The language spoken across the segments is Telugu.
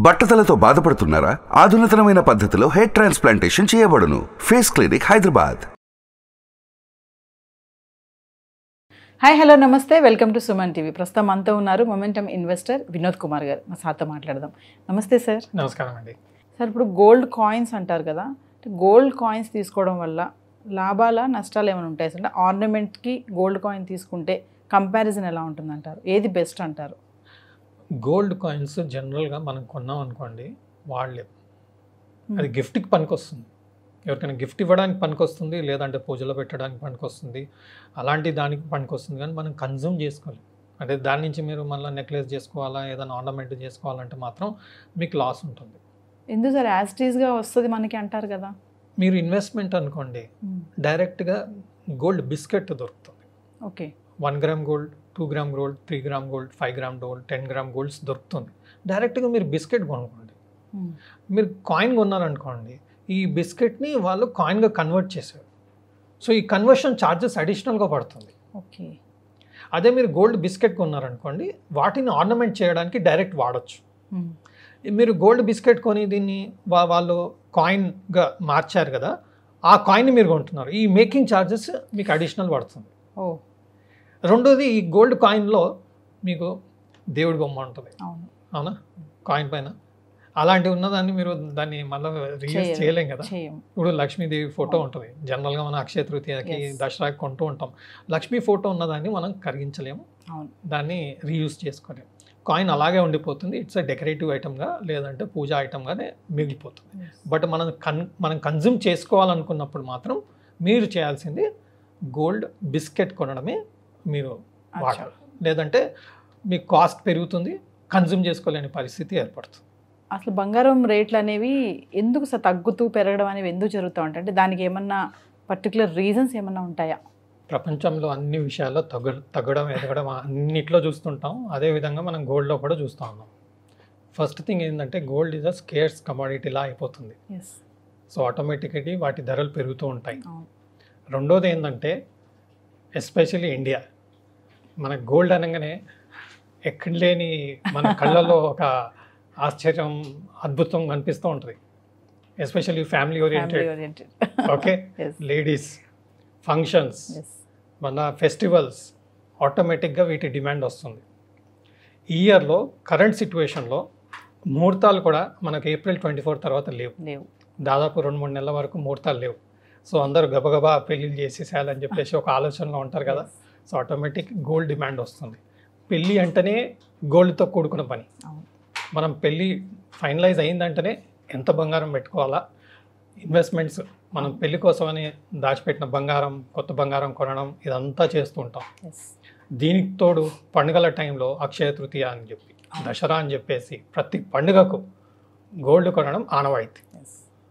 బట్టతలతో బాధపడుతున్నారా? ఆధునితనమైన పద్ధతిలో హెయిర్ ట్రాన్స్ప్లాంటేషన్ చేయబడును. Face clinic, Hyderabad. Hi, hello, నమస్తే. Welcome to Suman TV. ప్రస్తుతం అంతా ఉన్నారు మొమెంటమ్ ఇన్వెస్టర్ వినోద్ కుమార్ గారు. మా సార్తో మాట్లాడదాం. నమస్తే సార్. నమస్కారం అండి. సార్, ఇప్పుడు గోల్డ్ కాయిన్స్ అంటారు కదా, గోల్డ్ కాయిన్స్ తీసుకోవడం వల్ల లాభాల నష్టాలు ఏమైనా ఉంటాయి సార్? అంటే ఆర్నమెంట్కి గోల్డ్ కాయిన్ తీసుకుంటే కంపారిజన్ ఎలా ఉంటుందంటారు? ఏది బెస్ట్ అంటారు? గోల్డ్ కాయిన్స్ జనరల్గా మనం కొన్నాం అనుకోండి, వాళ్ళే అది గిఫ్ట్కి పనికొస్తుంది. ఎవరికైనా గిఫ్ట్ ఇవ్వడానికి పనికొస్తుంది, లేదంటే పూజలో పెట్టడానికి పనికొస్తుంది, అలాంటి దానికి పనికొస్తుంది. కానీ మనం కన్జ్యూమ్ చేసుకోవాలి. అంటే దాని నుంచి మీరు మళ్ళీ నెక్లెస్ చేసుకోవాలా, ఏదైనా ఆర్నమెంట్ చేసుకోవాలంటే మాత్రం మీకు లాస్ ఉంటుంది. ఎందుకు సార్? యాజిటీస్గా వస్తుంది మనకి అంటారు కదా. మీరు ఇన్వెస్ట్మెంట్ అనుకోండి, డైరెక్ట్గా గోల్డ్ బిస్కెట్ దొరుకుతుంది. Okay. 1 gram gold, 2 gram gold, 3 gram gold, 5 gram gold, 10 gram golds దొరుకుతుంది. డైరెక్ట్గా మీరు బిస్కెట్ కొనుక్కోండి. మీరు కాయిన్ కొన్నారనుకోండి, ఈ బిస్కెట్ని వాళ్ళు కాయిన్గా కన్వర్ట్ చేశారు. సో ఈ కన్వర్షన్ ఛార్జెస్ అడిషనల్గా పడుతుంది. ఓకే. అదే మీరు గోల్డ్ బిస్కెట్ కొన్నారనుకోండి, వాటిని ఆర్నమెంట్ చేయడానికి డైరెక్ట్ వాడచ్చు. మీరు గోల్డ్ బిస్కెట్ కొని దీన్ని వాళ్ళు కాయిన్గా మార్చారు కదా, ఆ కాయిన్ని మీరు కొంటున్నారు. ఈ మేకింగ్ ఛార్జెస్ మీకు అడిషనల్ పడుతుంది. రెండోది, ఈ గోల్డ్ కాయిన్లో మీకు దేవుడి బొమ్మ ఉంటుంది, అవునా? కాయిన్ పైన అలాంటివి ఉన్నదాన్ని మీరు దాన్ని మళ్ళీ రీయూజ్ చేయలేం కదా. ఇప్పుడు లక్ష్మీదేవి ఫోటో ఉంటుంది. జనరల్గా మనం అక్షయ తృతీయకి, దసరాకి కొంటూ ఉంటాం. లక్ష్మీ ఫోటో ఉన్నదాన్ని మనం కరిగించలేము, దాన్ని రీయూజ్ చేసుకోలేము. కాయిన్ అలాగే ఉండిపోతుంది. ఇట్స్ ఎ డెకరేటివ్ ఐటమ్గా, లేదంటే పూజా ఐటమ్గానే మిగిలిపోతుంది. బట్ మనం కన్జ్యూమ్ చేసుకోవాలనుకున్నప్పుడు మాత్రం మీరు చేయాల్సింది గోల్డ్ బిస్కెట్ కొనడమే మీరు వాడాలి. లేదంటే మీ కాస్ట్ పెరుగుతుంది, కన్జ్యూమ్ చేసుకోలేని పరిస్థితి ఏర్పడుతుంది. అసలు బంగారం రేట్లు అనేవి ఎందుకు తగ్గుతూ పెరగడం అనేవి ఎందుకు జరుగుతూ ఉంటాయి? అంటే దానికి ఏమన్నా పర్టికులర్ రీజన్స్ ఏమన్నా ఉంటాయా? ప్రపంచంలో అన్ని విషయాల్లో తగ్గడం ఎదగడం అన్నిట్లో చూస్తుంటాం. అదేవిధంగా మనం గోల్డ్లో కూడా చూస్తూ ఉన్నాం. ఫస్ట్ థింగ్ ఏంటంటే, గోల్డ్ ఈజ్ అ స్కేర్స్ కమోడిటీలా అయిపోతుంది. సో ఆటోమేటిక్గా వాటి ధరలు పెరుగుతూ ఉంటాయి. రెండోది ఏంటంటే, ఎస్పెషల్లీ ఇండియా, మన గోల్డ్ అనగానే ఎక్కడ లేని మన కళ్ళల్లో ఒక ఆశ్చర్యం, అద్భుతం కనిపిస్తూ ఉంటుంది. Especially family oriented. Okay. Ladies, functions, మన ఫెస్టివల్స్, ఆటోమేటిక్గా వీటి డిమాండ్ వస్తుంది. ఈ ఇయర్లో కరెంట్ సిచ్యువేషన్లో ముహూర్తాలు కూడా మనకు April 24 తర్వాత లేవు. దాదాపు 2-3 నెలల వరకు ముహూర్తాలు లేవు. సో అందరూ గబగబా పెళ్ళిళ్ళు చేసేసేయాలని చెప్పేసి ఒక ఆలోచనలో ఉంటారు కదా. సో ఆటోమేటిక్ గోల్డ్ డిమాండ్ వస్తుంది. పెళ్ళి అంటేనే గోల్డ్తో కూడుకున్న పని. మనం పెళ్ళి ఫైనలైజ్ అయిందంటేనే ఎంత బంగారం పెట్టుకోవాలా, ఇన్వెస్ట్మెంట్స్, మనం పెళ్లి కోసమని దాచిపెట్టిన బంగారం, కొత్త బంగారం కొనడం, ఇదంతా చేస్తూ ఉంటాం. దీనికి తోడు పండుగల టైంలో అక్షయ తృతీయ అని చెప్పి, దసరా అని చెప్పేసి ప్రతి పండుగకు గోల్డ్ కొనడం ఆనవాయితీ.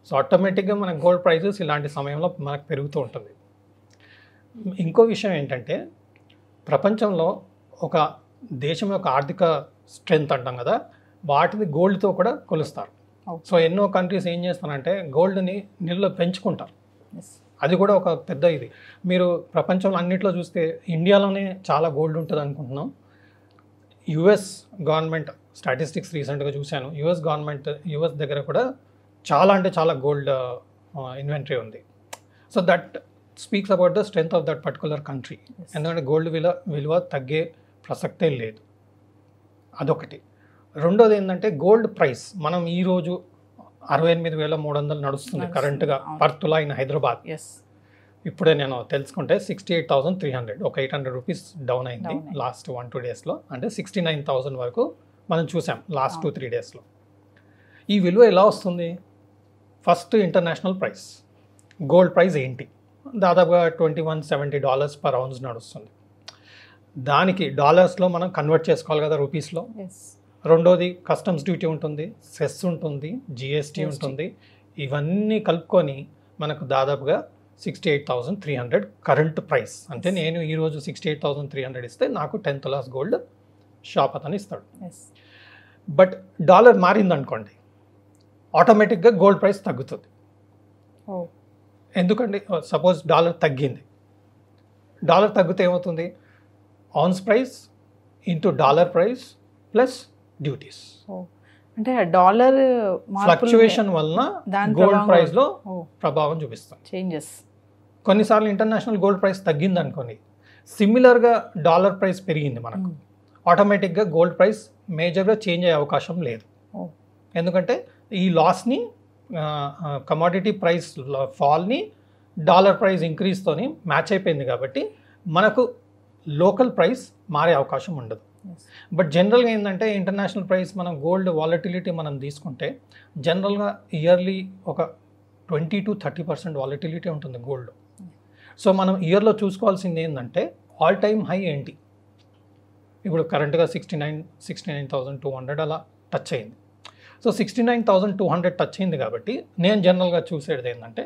సో ఆటోమేటిక్గా మన గోల్డ్ ప్రైజెస్ ఇలాంటి సమయంలో మనకు పెరుగుతూ ఉంటుంది. ఇంకో విషయం ఏంటంటే, ప్రపంచంలో ఒక దేశం యొక్క ఆర్థిక స్ట్రెంగ్త్ అంటాం కదా, వాటిని గోల్డ్తో కూడా కొలుస్తారు. సో ఎన్నో కంట్రీస్ ఏం చేస్తారంటే గోల్డ్ని నిల్వ పెంచుకుంటారు. అది కూడా ఒక పెద్ద ఇది. మీరు ప్రపంచంలో అన్నిట్లో చూస్తే ఇండియాలోనే చాలా గోల్డ్ ఉంటుంది అనుకుంటున్నాం. యుఎస్ గవర్నమెంట్ స్టాటిస్టిక్స్ రీసెంట్గా చూశాను. యుఎస్ దగ్గర కూడా చాలా అంటే చాలా గోల్డ్ ఇన్వెంటరీ ఉంది. So that speaks about the strength of that particular country. ఎందుకంటే గోల్డ్ విలువ తగ్గే ప్రసక్తే లేదు. అదొకటి. రెండోది ఏంటంటే, గోల్డ్ ప్రైస్ మనం ఈరోజు 68,300 నడుస్తుంది కరెంట్గా పర్ తులా ఇన్ హైదరాబాద్. ఇప్పుడే నేను తెలుసుకుంటే 68,300, ఒక 800 రూపీస్ డౌన్ అయింది లాస్ట్ 1-2 డేస్లో. అంటే 69,000 వరకు మనం చూసాం లాస్ట్ 2-3 డేస్లో. ఈ విలువ ఎలా వస్తుంది? First international price, gold price ఏంటి? దాదాపుగా $2170 పర్ ఔన్స్ నడుస్తుంది. దానికి డాలర్స్లో మనం కన్వర్ట్ చేసుకోవాలి కదా, రూపీస్లో. రెండోది కస్టమ్స్ డ్యూటీ ఉంటుంది, సెస్ ఉంటుంది, జిఎస్టీ ఉంటుంది. ఇవన్నీ కలుపుకొని మనకు దాదాపుగా 68,300 కరెంట్ ప్రైస్. అంటే నేను ఈరోజు 68,300 ఇస్తే నాకు 10 తులాస్ గోల్డ్ షాప్ అతను ఇస్తాడు. బట్ డాలర్ మారిందనుకోండి, ఆటోమేటిక్గా గోల్డ్ ప్రైస్ తగ్గుతుంది. ఎందుకంటే సపోజ్ డాలర్ తగ్గింది, డాలర్ తగ్గితే ఏమవుతుంది? Ounce price into dollar price plus duties. అంటే డాలర్ ఫ్లక్చువేషన్ వలన గోల్డ్ ప్రైస్ లో ప్రభావం చూపిస్తుంది. చేంజెస్ కొన్నిసార్లు ఇంటర్నేషనల్ గోల్డ్ ప్రైస్ తగ్గింది అనుకోండి, సిమిలర్గా డాలర్ ప్రైస్ పెరిగింది మనకు, ఆటోమేటిక్గా గోల్డ్ ప్రైస్ మేజర్గా చేంజ్ అయ్యే అవకాశం లేదు. ఎందుకంటే ఈ లాస్ని కమాడిటీ ప్రైస్ ఫాల్ని డాలర్ ప్రైస్ ఇంక్రీజ్తోని మ్యాచ్ అయిపోయింది కాబట్టి మనకు లోకల్ ప్రైస్ మారే అవకాశం ఉండదు. బట్ జనరల్గా ఏంటంటే ఇంటర్నేషనల్ ప్రైస్ మనం గోల్డ్ వాలటిలిటీ మనం తీసుకుంటే జనరల్గా ఇయర్లీ ఒక 20-30% వాలటిలిటీ ఉంటుంది గోల్డ్. సో మనం ఇయర్లో చూసుకోవాల్సింది ఏంటంటే ఆల్ టైమ్ హై ఏంటి, ఇప్పుడు కరెంట్గా 69,200 అలా టచ్ అయింది. సో 69,200 టచ్ అయింది కాబట్టి నేను జనరల్గా చూసేది ఏంటంటే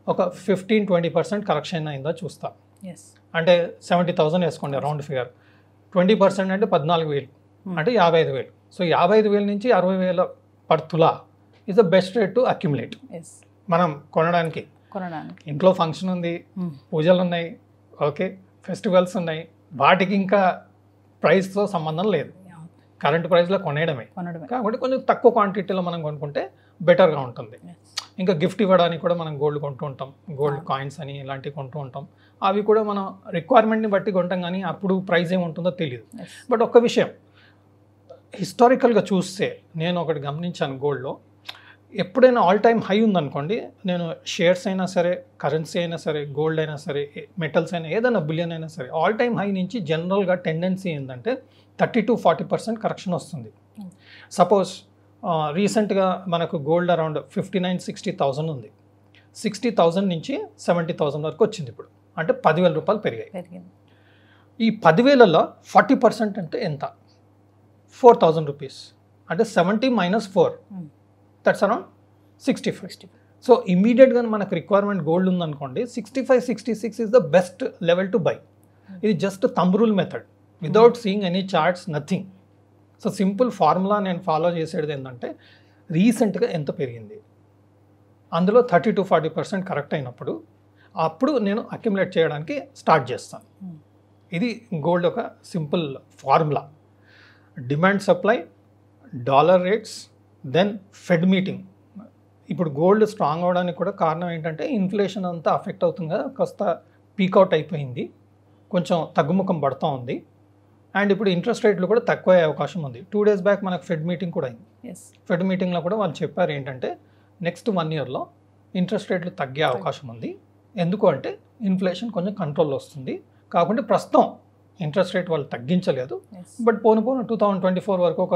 ఒక 15-20% కరెక్షన్ అయిందా చూస్తాను. అంటే 70,000 వేసుకోండి రౌండ్ ఫిగర్, 20% అంటే 14,000 అంటే 55,000. సో 55,000 నుంచి 60,000 పర్ తులా is the best rate to accumulate. మనం కొనడానికి ఇంట్లో ఫంక్షన్ ఉంది, పూజలు ఉన్నాయి, ఓకే, ఫెస్టివల్స్ ఉన్నాయి, వాటికి ఇంకా ప్రైస్తో సంబంధం లేదు, కరెంట్ ప్రైస్లో కొనేయడమే. కాబట్టి కొంచెం తక్కువ క్వాంటిటీలో మనం కొనుక్కుంటే బెటర్గా ఉంటుంది. ఇంకా గిఫ్ట్ ఇవ్వడానికి కూడా మనం గోల్డ్ కొంటూ ఉంటాం, గోల్డ్ కాయిన్స్ అని ఇలాంటివి కొంటూ ఉంటాం. అవి కూడా మనం రిక్వైర్మెంట్ని బట్టి కొంటాం, కానీ అప్పుడు ప్రైస్ ఏముంటుందో తెలియదు. బట్ ఒక్క విషయం హిస్టారికల్గా చూస్తే నేను ఒకటి గమనించాను, గోల్డ్లో ఎప్పుడైనా ఆల్ టైమ్ హై ఉందనుకోండి, నేను షేర్స్ అయినా సరే, కరెన్సీ అయినా సరే, గోల్డ్ అయినా సరే, మెటల్స్ అయినా, ఏదైనా బిలియన్ అయినా సరే, ఆల్ టైమ్ హై నుంచి జనరల్గా టెండెన్సీ ఏంటంటే 30-40% కరెక్షన్ వస్తుంది. సపోజ్ రీసెంట్గా మనకు గోల్డ్ అరౌండ్ 59-60,000 ఉంది, 60,000 నుంచి 70,000 వరకు వచ్చింది ఇప్పుడు, అంటే 10,000 రూపాయలు పెరిగాయి. ఈ 10,000లో 40% అంటే ఎంత, 4,000 రూపీస్, అంటే 70 - 4 దట్స్ అరౌండ్ 65. సో ఇమీడియట్గా మనకు రిక్వైర్మెంట్ గోల్డ్ ఉందనుకోండి, 65-66 is the best level to buy. ఇది just thumb rule method, without seeing any charts, nothing. So simple formula నేను ఫాలో చేసేది ఏంటంటే రీసెంట్గా ఎంత పెరిగింది, అందులో 30-40% కరెక్ట్ అయినప్పుడు అప్పుడు నేను అక్యుములేట్ చేయడానికి స్టార్ట్ చేస్తాను. ఇది గోల్డ్ ఒక simple formula. Demand supply, dollar rates, then Fed meeting. ఇప్పుడు గోల్డ్ స్ట్రాంగ్ అవడానికి కూడా కారణం ఏంటంటే ఇన్ఫ్లేషన్ అంతా అఫెక్ట్ అవుతుంది కదా, కాస్త పీకౌట్ అయిపోయింది, కొంచెం తగ్గుముఖం పడుతూ ఉంది. అండ్ ఇప్పుడు ఇంట్రెస్ట్ రేట్లు కూడా తక్కువ అయ్యే అవకాశం ఉంది. 2 days బ్యాక్ మనకు ఫెడ్ మీటింగ్ కూడా అయింది. ఫెడ్ మీటింగ్లో కూడా వాళ్ళు చెప్పారు ఏంటంటే నెక్స్ట్ 1 yearలో ఇంట్రెస్ట్ రేట్లు తగ్గే అవకాశం ఉంది. ఎందుకు అంటే ఇన్ఫ్లేషన్ కొంచెం కంట్రోల్లో వస్తుంది. కాకుండా ప్రస్తుతం ఇంట్రెస్ట్ రేట్ వాళ్ళు తగ్గించలేదు, బట్ పోను 2024 వరకు ఒక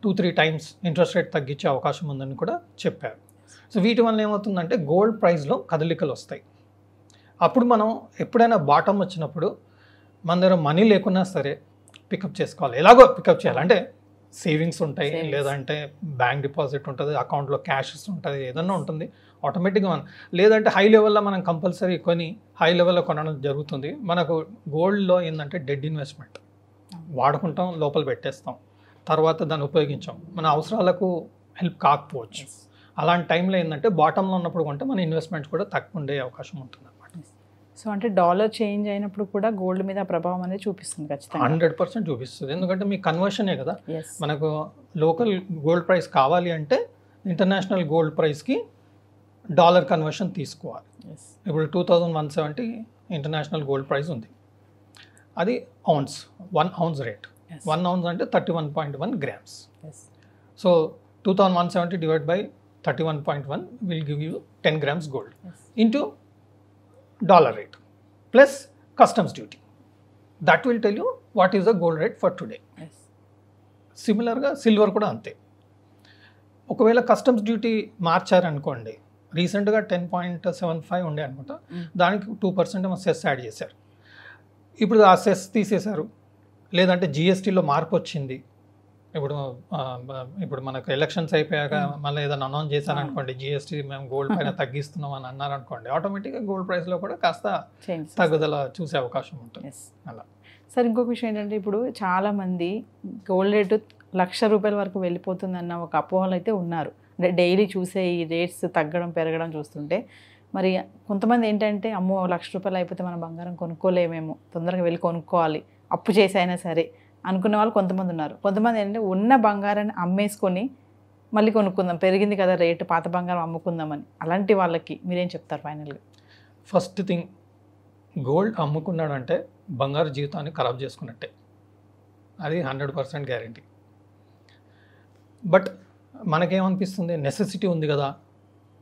2-3 times ఇంట్రెస్ట్ రేట్ తగ్గించే అవకాశం ఉందని కూడా చెప్పారు. సో వీటి వల్ల ఏమవుతుందంటే గోల్డ్ ప్రైస్లో కదలికలు వస్తాయి. అప్పుడు మనం ఎప్పుడైనా బాటమ్ వచ్చినప్పుడు మన దగ్గర మనీ లేకున్నా సరే పికప్ చేసుకోవాలి. ఎలాగో పికప్ చేయాలి, అంటే సేవింగ్స్ ఉంటాయి, లేదంటే బ్యాంక్ డిపాజిట్ ఉంటుంది, అకౌంట్లో క్యాషెస్ ఉంటుంది, ఏదన్నా ఉంటుంది ఆటోమేటిక్గా. మనం లేదంటే హై లెవెల్లో మనం కంపల్సరీ కొని హై లెవెల్లో కొనడం జరుగుతుంది. మనకు గోల్డ్లో ఏంటంటే డెడ్ ఇన్వెస్ట్మెంట్, వాడుకుంటాం, లోపల పెట్టేస్తాం, తర్వాత దాన్ని ఉపయోగించాం, మన అవసరాలకు హెల్ప్ కాకపోవచ్చు. అలాంటి టైంలో ఏంటంటే బాటంలో ఉన్నప్పుడు కొంటే మన ఇన్వెస్ట్మెంట్స్ కూడా తక్కువ ఉండే అవకాశం ఉంటుంది అన్నమాట. సో అంటే డాలర్ చేంజ్ అయినప్పుడు కూడా గోల్డ్ మీద ప్రభావం అనేది చూపిస్తుంది ఖచ్చితంగా, 100% చూపిస్తుంది. ఎందుకంటే మీ కన్వర్షనే కదా, మనకు లోకల్ గోల్డ్ ప్రైస్ కావాలి అంటే ఇంటర్నేషనల్ గోల్డ్ ప్రైస్కి డాలర్ కన్వర్షన్ తీసుకోవాలి. ఇప్పుడు 2170 ఇంటర్నేషనల్ గోల్డ్ ప్రైస్ ఉంది, అది ఔన్స్, 1 ounce రేట్, 1 ounce అంటే 31.1 grams. So 2170 divided by 31.1 will give you 10 grams gold into dollar rate plus customs duty. That will tell you what is the gold rate for today. సిమిలర్గా సిల్వర్ కూడా అంతే. ఒకవేళ కస్టమ్స్ డ్యూటీ మార్చారనుకోండి, రీసెంట్గా 10.75 ఉండే అనమాట, దానికి 2% ఏమో సెస్ యాడ్ చేశారు. ఇప్పుడు ఆ సెస్ తీసేశారు, లేదంటే జిఎస్టీలో మార్పు వచ్చింది. ఇప్పుడు మనకు ఎలక్షన్స్ అయిపోయాక మళ్ళీ ఏదైనా అనౌన్స్ చేశారనుకోండి, జిఎస్టీ మేము గోల్డ్ పైన తగ్గిస్తున్నాం అని అన్నారనుకోండి, ఆటోమేటిక్గా గోల్డ్ ప్రైస్లో కూడా కాస్త తగ్గుదల చూసే అవకాశం ఉంటుంది. అలా సార్ ఇంకొక విషయం ఏంటంటే ఇప్పుడు చాలామంది గోల్డ్ రేటు ₹1,00,000 వరకు వెళ్ళిపోతుందన్న ఒక అపోహలు అయితే ఉన్నారు. అంటే డైలీ చూసే ఈ రేట్స్ తగ్గడం పెరగడం చూస్తుంటే మరి కొంతమంది ఏంటంటే అమ్మో ₹1,00,000 అయిపోతే మనం బంగారం కొనుక్కోలేమేమో, తొందరగా వెళ్ళి కొనుక్కోవాలి, అప్పు చేసైనా సరే అనుకున్న వాళ్ళు కొంతమంది ఉన్నారు. కొంతమంది ఏంటంటే ఉన్న బంగారాన్ని అమ్మేసుకొని మళ్ళీ కొనుక్కుందాం, పెరిగింది కదా రేటు, పాత బంగారం అమ్ముకుందామని, అలాంటి వాళ్ళకి మీరేం చెప్తారు ఫైనల్గా? ఫస్ట్ థింగ్, గోల్డ్ అమ్ముకున్నాడు అంటే బంగారు జీవితాన్ని ఖరాబ్ చేసుకున్నట్టే, అది 100% గ్యారంటీ. బట్ మనకేమనిపిస్తుంది, నెసెసిటీ ఉంది కదా,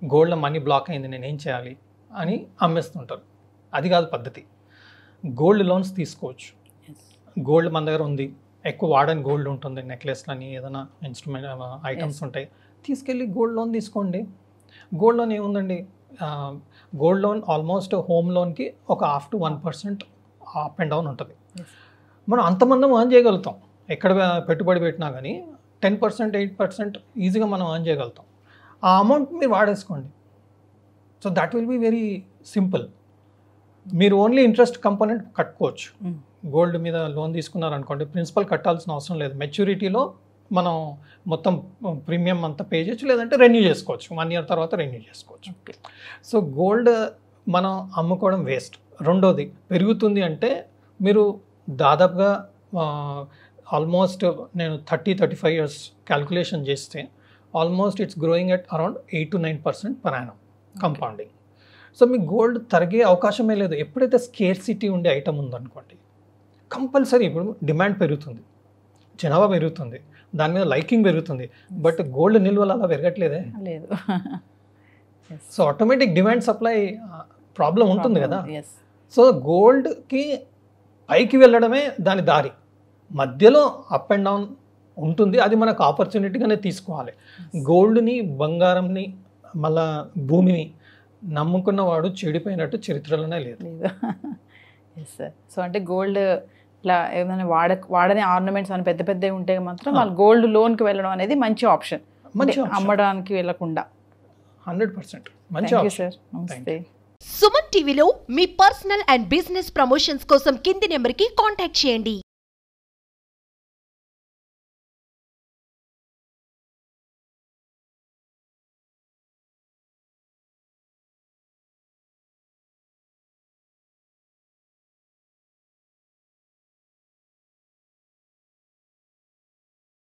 గోల్డ్లో మనీ బ్లాక్ అయింది, నేను ఏం చేయాలి అని అమ్మేస్తుంటారు. అది కాదు పద్ధతి. గోల్డ్ లోన్స్ తీసుకోవచ్చు. గోల్డ్ మన దగ్గర ఉంది, ఎక్కువ వాడని గోల్డ్ ఉంటుంది, నెక్లెస్లని ఏదైనా ఇన్స్ట్రుమెంట్ ఐటమ్స్ ఉంటాయి, తీసుకెళ్ళి గోల్డ్ లోన్ తీసుకోండి. గోల్డ్ లోన్ ఏముందండి, గోల్డ్ లోన్ ఆల్మోస్ట్ హోమ్ లోన్కి ఒక 0.5% అప్ అండ్ డౌన్ ఉంటుంది. మనం అంతమంది ఎర్న్ చేయగలుగుతాం, ఎక్కడ పెట్టుబడి పెట్టినా కానీ 10%, 8% ఈజీగా మనం ఎర్న్ చేయగలుగుతాం. ఆ అమౌంట్ మీరు వాడేసుకోండి. So that will be very simple. మీరు ఓన్లీ ఇంట్రెస్ట్ కంపోనెంట్ కట్టుకోవచ్చు. గోల్డ్ మీద లోన్ తీసుకున్నారనుకోండి, ప్రిన్సిపల్ కట్టాల్సిన అవసరం లేదు. మెచ్యూరిటీలో మనం మొత్తం ప్రీమియం అంతా పే చేయొచ్చు, లేదంటే రెన్యూ చేసుకోవచ్చు, 1 year తర్వాత రెన్యూ చేసుకోవచ్చు. సో గోల్డ్ మనం అమ్ముకోవడం వేస్ట్. రెండోది, పెరుగుతుంది అంటే మీరు దాదాపుగా ఆల్మోస్ట్ నేను 30-35 years క్యాల్కులేషన్ చేస్తే almost it's growing at around 8 to 9% per annum compounding. So మీ గోల్డ్ తరిగే అవకాశమే లేదు. ఎప్పుడైతే స్కేర్సిటీ ఉండే ఐటమ్ ఉందనుకోండి, కంపల్సరీ ఇప్పుడు డిమాండ్ పెరుగుతుంది, జనాభా పెరుగుతుంది, దాని మీద లైకింగ్ పెరుగుతుంది, బట్ గోల్డ్ నిల్వలు అలా పెరగట్లేదే, లేదు. So automatic demand supply problem ఉంటుంది కదా. సో గోల్డ్కి పైకి వెళ్ళడమే దాని దారి, మధ్యలో అప్ అండ్ డౌన్ ఉంటుంది, అది మనకు ఆపర్చునిటీగానే తీసుకోవాలి. గోల్డ్ని, బంగారంని, మళ్ళా భూమిని నమ్ముకున్నవాడు చెడిపోయినట్టు చరిత్రలోనే లేదు. Yes sir. సో అంటే గోల్డ్ ఇట్లా ఏమైనా వాడని ఆర్నమెంట్స్ అని పెద్ద పెద్దవి ఉంటే మాత్రం వాళ్ళు గోల్డ్ లోన్కి వెళ్ళడం అనేది మంచి ఆప్షన్, అమ్మడానికి వెళ్ళకుండా. 100% మంచి ఆప్షన్ సార్. నమస్తే. సుమన్ టీవీలో మీ పర్సనల్ అండ్ బిజినెస్ ప్రమోషన్స్ కోసం కింది నెంబర్కి కాంటాక్ట్ చేయండి.